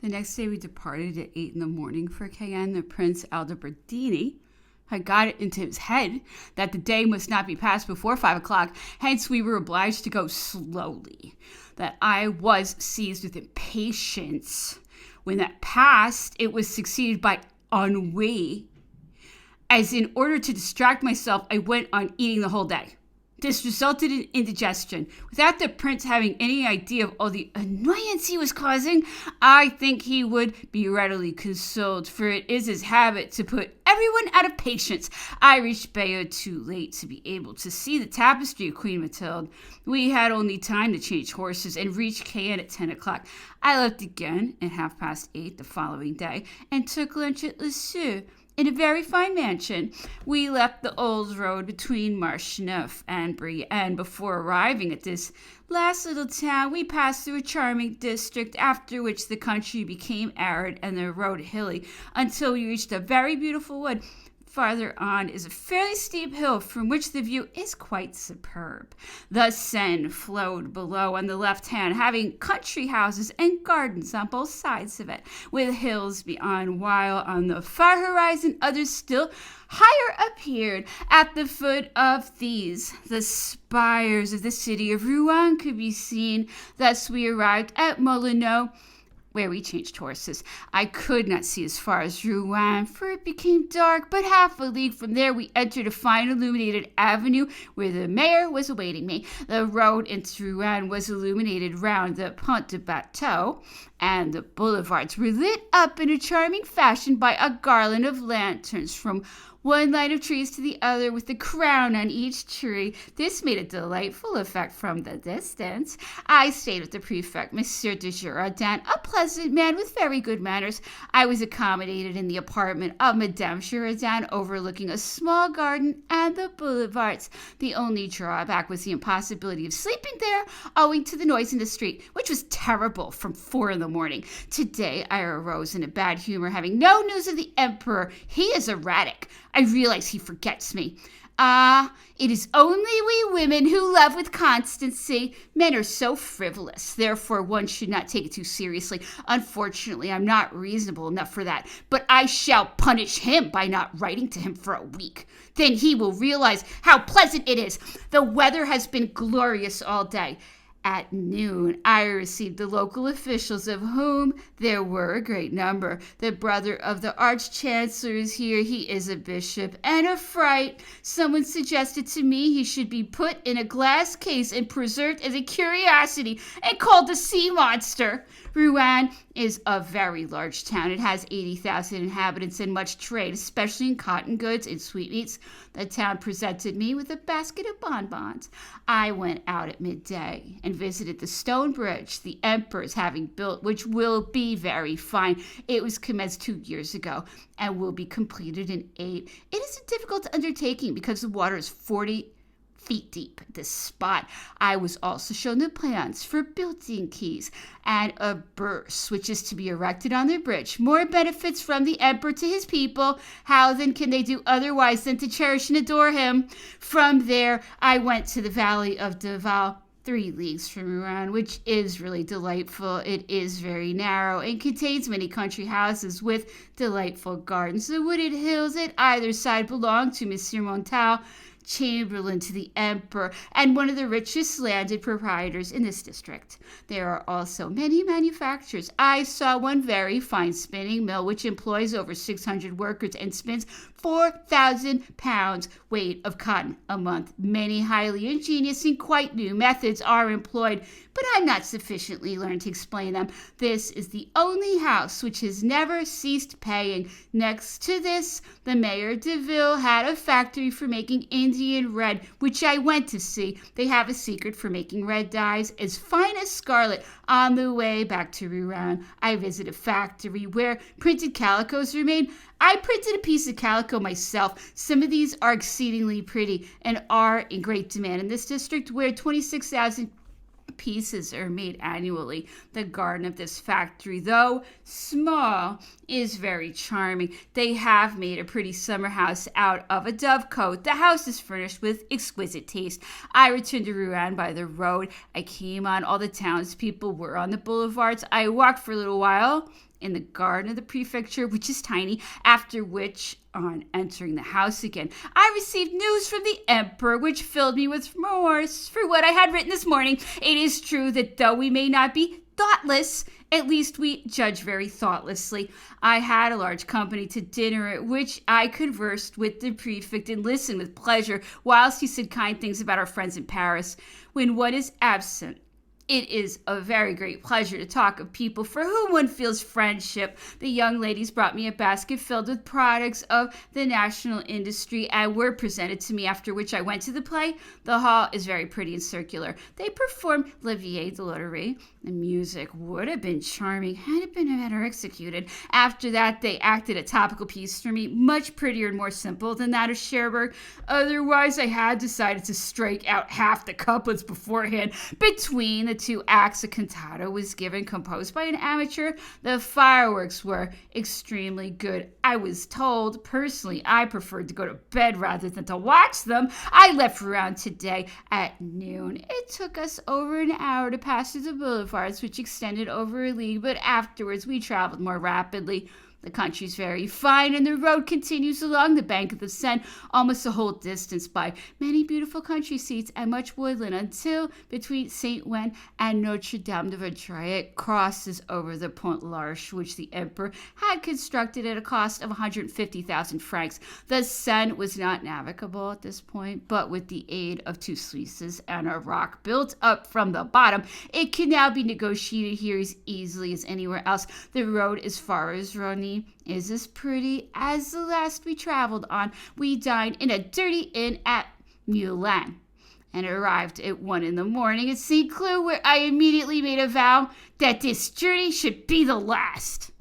The next day we departed at 8 in the morning for Cayenne. The Prince Aldobrandini had got it into his head that the day must not be passed before 5 o'clock. Hence we were obliged to go slowly. That I was seized with impatience. When that passed, it was succeeded by ennui. As in order to distract myself, I went on eating the whole day. This resulted in indigestion. Without the prince having any idea of all the annoyance he was causing, I think he would be readily consoled, for it is his habit to put everyone out of patience. I reached Bayeux too late to be able to see the tapestry of Queen Mathilde. We had only time to change horses and reached Cayenne at 10 o'clock. I left again at 8:30 the following day and took lunch at Le Sueur, in a very fine mansion. We left the old road between Marcheneuf and Brienne. Before arriving at this last little town, we passed through a charming district, after which the country became arid and the road hilly, until we reached a very beautiful wood. Farther on is a fairly steep hill from which the view is quite superb. The Seine flowed below on the left hand, having country houses and gardens on both sides of it, with hills beyond, while on the far horizon others still higher appeared. At the foot of these, the spires of the city of Rouen could be seen. Thus we arrived at Molineux, where we changed horses. I could not see as far as Rouen, for it became dark, but half a league from there we entered a fine illuminated avenue where the mayor was awaiting me. The road into Rouen was illuminated round the Pont de Bateau, and the boulevards were lit up in a charming fashion by a garland of lanterns from one line of trees to the other, with a crown on each tree. This made a delightful effect from the distance. I stayed with the prefect, Monsieur de Girardin, a pleasant man with very good manners. I was accommodated in the apartment of Madame Girardin, overlooking a small garden and the boulevards. The only drawback was the impossibility of sleeping there, owing to the noise in the street, which was terrible from 4 in the morning. Today I arose in a bad humor, having no news of the emperor. He is erratic. I realize he forgets me. It is only we women who love with constancy. Men are so frivolous, therefore one should not take it too seriously. Unfortunately, I'm not reasonable enough for that, but I shall punish him by not writing to him for a week. Then he will realize how pleasant it is. The weather has been glorious all day. At noon, I received the local officials, of whom there were a great number. The brother of the Arch-Chancellor is here. He is a bishop and a fright. Someone suggested to me he should be put in a glass case and preserved as a curiosity and called the sea monster. Rouen is a very large town. It has 80,000 inhabitants and much trade, especially in cotton goods and sweetmeats. The town presented me with a basket of bonbons. I went out at midday and visited the stone bridge the Empress having built, which will be very fine. It was commenced 2 years ago and will be completed in 8. It is a difficult undertaking because the water is 40 feet deep at this spot. I was also shown the plans for building quays and a burse which is to be erected on the bridge. More benefits from the emperor to his people. How then can they do otherwise than to cherish and adore him? From there I went to the valley of Deval, 3 leagues from Rouen, which is really delightful. It is very narrow and contains many country houses with delightful gardens. The wooded hills at either side belong to Monsieur Montal, chamberlain to the emperor, and one of the richest landed proprietors in this district. There are also many manufactures. I saw one very fine spinning mill which employs over 600 workers and spins 4,000 pounds weight of cotton a month. Many highly ingenious and quite new methods are employed, but I'm not sufficiently learned to explain them. This is the only house which has never ceased paying. Next to this, the Mayor de Ville had a factory for making Indian red, which I went to see. They have a secret for making red dyes as fine as scarlet. On the way back to Rouen, I visited a factory where printed calicos are made. I printed a piece of calico myself. Some of these are exceedingly pretty and are in great demand in this district, where 26,000 pieces are made annually. The garden of this factory, though small, is very charming. They have made a pretty summer house out of a dovecote. The house is furnished with exquisite taste. I returned to Rouen by the road I came on. All the townspeople were on the boulevards. I walked for a little while in the garden of the prefecture, which is tiny, after which, on entering the house again, I received news from the Emperor, which filled me with remorse for what I had written this morning. It is true that though we may not be thoughtless, at least we judge very thoughtlessly. I had a large company to dinner at which I conversed with the prefect and listened with pleasure whilst he said kind things about our friends in Paris. When one is absent, it is a very great pleasure to talk of people for whom one feels friendship. The young ladies brought me a basket filled with products of the national industry and were presented to me, after which I went to the play. The hall is very pretty and circular. They performed La Vieille de Loterie. The music would have been charming had it been better executed. After that, they acted a topical piece for me, much prettier and more simple than that of Cherbourg. Otherwise, I had decided to strike out half the couplets beforehand. Between the two acts, a cantata was given, composed by an amateur. The fireworks were extremely good. I was told, personally, I preferred to go to bed rather than to watch them. I left around today at noon. It took us over an hour to pass through the boulevards, which extended over a league, but afterwards we traveled more rapidly. The country's very fine, and the road continues along the bank of the Seine almost the whole distance by many beautiful country seats and much woodland until between Saint-Ouen and Notre-Dame de Vaudreuil it crosses over the Pont l'Arche, which the Emperor had constructed at a cost of 150,000 francs. The Seine was not navigable at this point, but with the aid of two sluices and a rock built up from the bottom, it can now be negotiated here as easily as anywhere else. The road as far as Rony is as pretty as the last we traveled on. We dined in a dirty inn at Milan and arrived at 1 a.m. at St. Cloud, where I immediately made a vow that this journey should be the last.